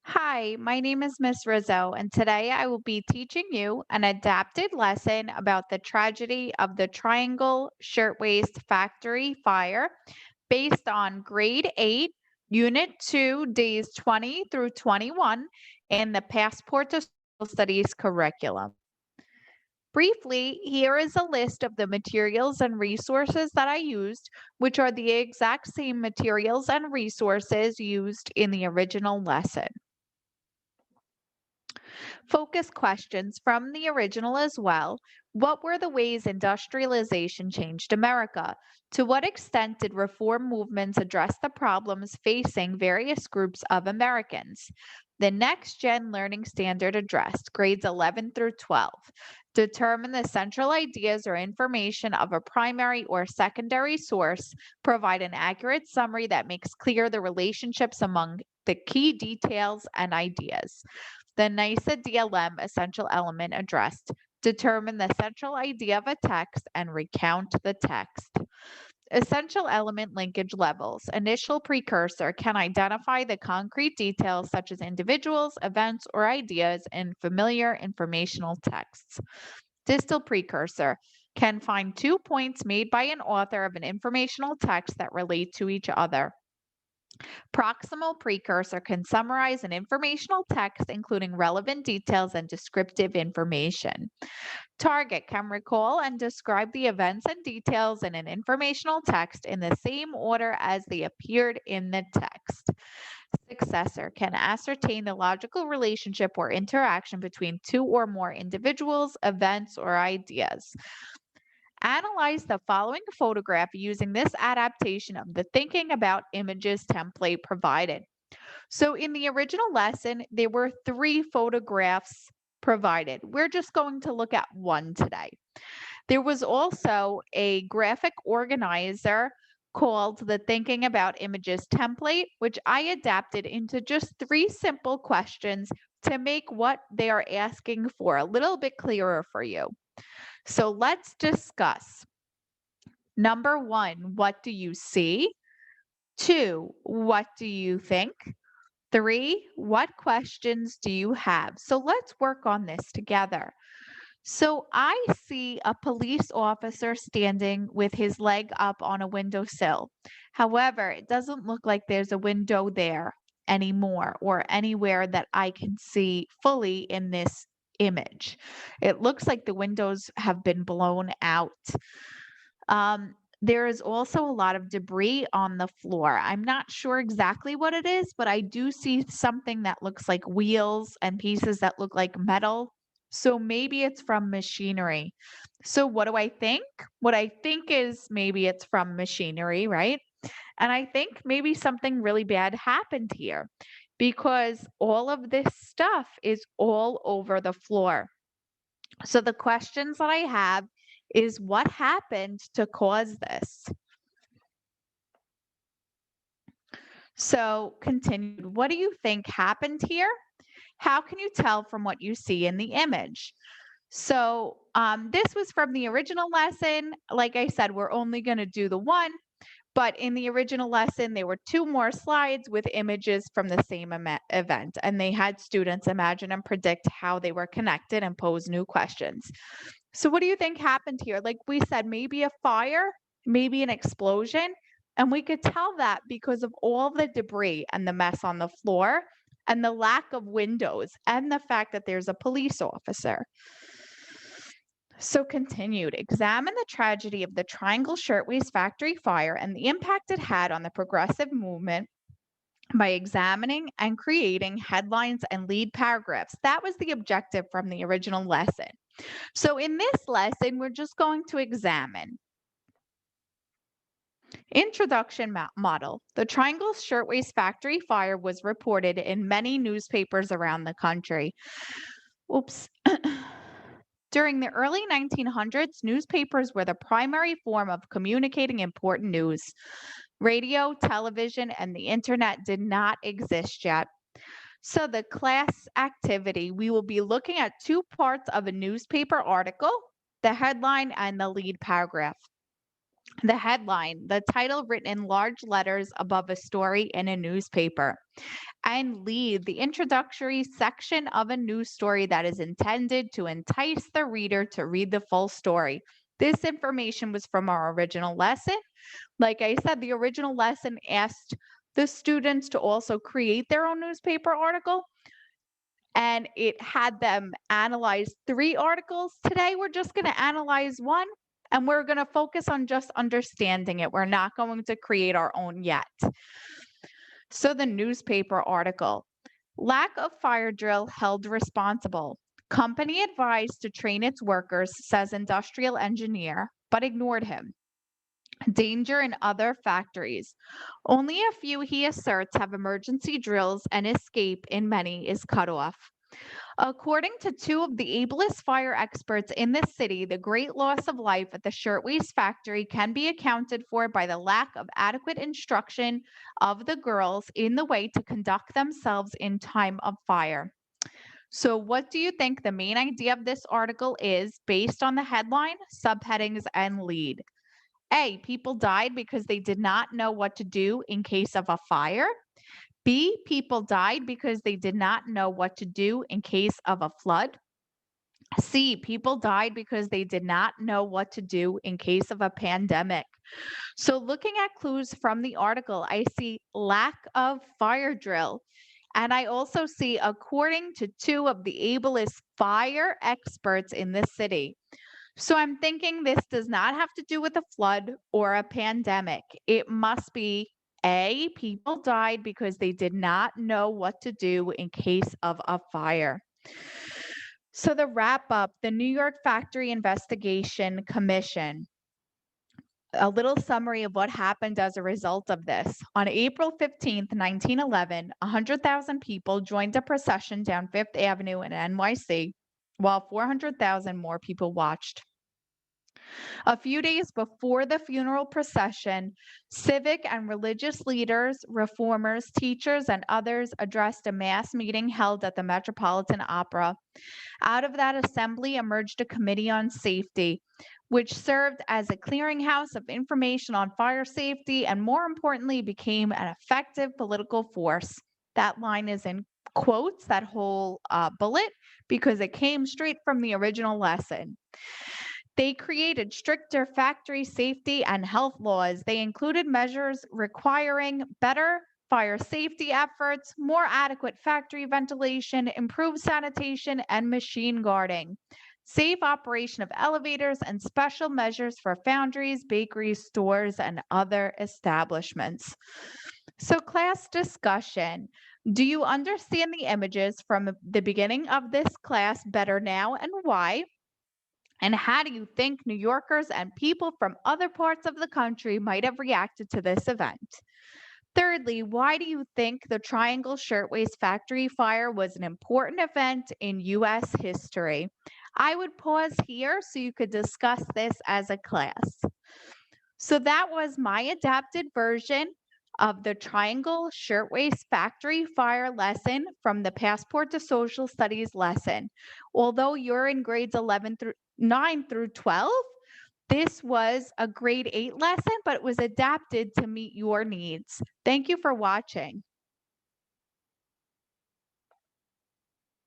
Hi, my name is Miss Rizzo, and today I will be teaching you an adapted lesson about the tragedy of the Triangle Shirtwaist Factory Fire based on Grade 8, Unit 2, Days 20 through 21 in the Passport to Social Studies curriculum. Briefly, here is a list of the materials and resources that I used, which are the exact same materials and resources used in the original lesson. Focus questions from the original as well. What were the ways industrialization changed America? To what extent did reform movements address the problems facing various groups of Americans? The Next Gen Learning Standard addressed grades 11 through 12. Determine the central ideas or information of a primary or secondary source. Provide an accurate summary that makes clear the relationships among the key details and ideas. The NICE DLM essential element addressed. Determine the central idea of a text and recount the text. Essential element linkage levels. Initial precursor can identify the concrete details such as individuals, events, or ideas in familiar informational texts. Distal precursor can find 2 points made by an author of an informational text that relate to each other. Proximal precursor can summarize an informational text, including relevant details and descriptive information. Target can recall and describe the events and details in an informational text in the same order as they appeared in the text. Successor can ascertain the logical relationship or interaction between two or more individuals, events, or ideas. Analyze the following photograph using this adaptation of the Thinking About Images template provided. So, in the original lesson, there were three photographs provided. We're just going to look at one today. There was also a graphic organizer called the Thinking About Images template, which I adapted into just three simple questions to make what they are asking for a little bit clearer for you. So let's discuss. Number one, what do you see? Two, what do you think? Three, what questions do you have? So let's work on this together. So I see a police officer standing with his leg up on a windowsill. However, it doesn't look like there's a window there anymore or anywhere that I can see fully in this image. It looks like the windows have been blown out. There is also a lot of debris on the floor. I'm not sure exactly what it is, but I do see something that looks like wheels and pieces that look like metal. So maybe it's from machinery. So what do I think? What I think is maybe it's from machinery, right? And I think maybe something really bad happened here because all of this stuff is all over the floor. So the questions that I have is what happened to cause this? So continued, what do you think happened here? How can you tell from what you see in the image? So this was from the original lesson. Like I said, we're only going to do the one, but in the original lesson, there were two more slides with images from the same event, and they had students imagine and predict how they were connected and pose new questions. So what do you think happened here? Like we said, maybe a fire, maybe an explosion. And we could tell that because of all the debris and the mess on the floor and the lack of windows and the fact that there's a police officer. So continued, examine the tragedy of the Triangle Shirtwaist Factory Fire and the impact it had on the progressive movement by examining and creating headlines and lead paragraphs. That was the objective from the original lesson. So in this lesson, we're just going to examine. Introduction model. The Triangle Shirtwaist Factory Fire was reported in many newspapers around the country. Oops. During the early 1900s, newspapers were the primary form of communicating important news. Radio, television, and the internet did not exist yet. So the class activity, we will be looking at two parts of a newspaper article, the headline and the lead paragraph. The headline, the title written in large letters above a story in a newspaper. And lead, the introductory section of a news story that is intended to entice the reader to read the full story. This information was from our original lesson. Like I said, the original lesson asked the students to also create their own newspaper article, and it had them analyze 3 articles. Today, we're just going to analyze one, and we're going to focus on just understanding it. We're not going to create our own yet. So, the newspaper article, lack of fire drill held responsible. Company advised to train its workers, says industrial engineer, but ignored him. Danger in other factories. Only a few, he asserts, have emergency drills, and escape in many is cut off. According to 2 of the ablest fire experts in the city, the great loss of life at the Shirtwaist Factory can be accounted for by the lack of adequate instruction of the girls in the way to conduct themselves in time of fire. So, what do you think the main idea of this article is based on the headline, subheadings, and lead? A, people died because they did not know what to do in case of a fire. B, people died because they did not know what to do in case of a flood. C, people died because they did not know what to do in case of a pandemic. So, looking at clues from the article, I see lack of fire drill. And I also see, according to 2 of the ablest fire experts in this city. So I'm thinking this does not have to do with a flood or a pandemic. It must be A, people died because they did not know what to do in case of a fire. So the wrap up, the New York Factory Investigation Commission. A little summary of what happened as a result of this. On April 15th, 1911, 100,000 people joined a procession down Fifth Avenue in NYC, while 400,000 more people watched. A few days before the funeral procession, civic and religious leaders, reformers, teachers, and others addressed a mass meeting held at the Metropolitan Opera. Out of that assembly emerged a committee on safety, which served as a clearinghouse of information on fire safety and, more importantly, became an effective political force. That line is in quotes, that whole bullet, because it came straight from the original lesson. They created stricter factory safety and health laws. They included measures requiring better fire safety efforts, more adequate factory ventilation, improved sanitation, and machine guarding, safe operation of elevators, and special measures for foundries, bakeries, stores, and other establishments. So, class discussion. Do you understand the images from the beginning of this class better now, and why? And how do you think New Yorkers and people from other parts of the country might have reacted to this event? Thirdly, why do you think the Triangle Shirtwaist Factory Fire was an important event in U.S. history? I would pause here so you could discuss this as a class. So that was my adapted version of the Triangle Shirtwaist Factory Fire lesson from the Passport to Social Studies lesson. Although you're in grades 9 through 12, this was a grade 8 lesson, but it was adapted to meet your needs. Thank you for watching.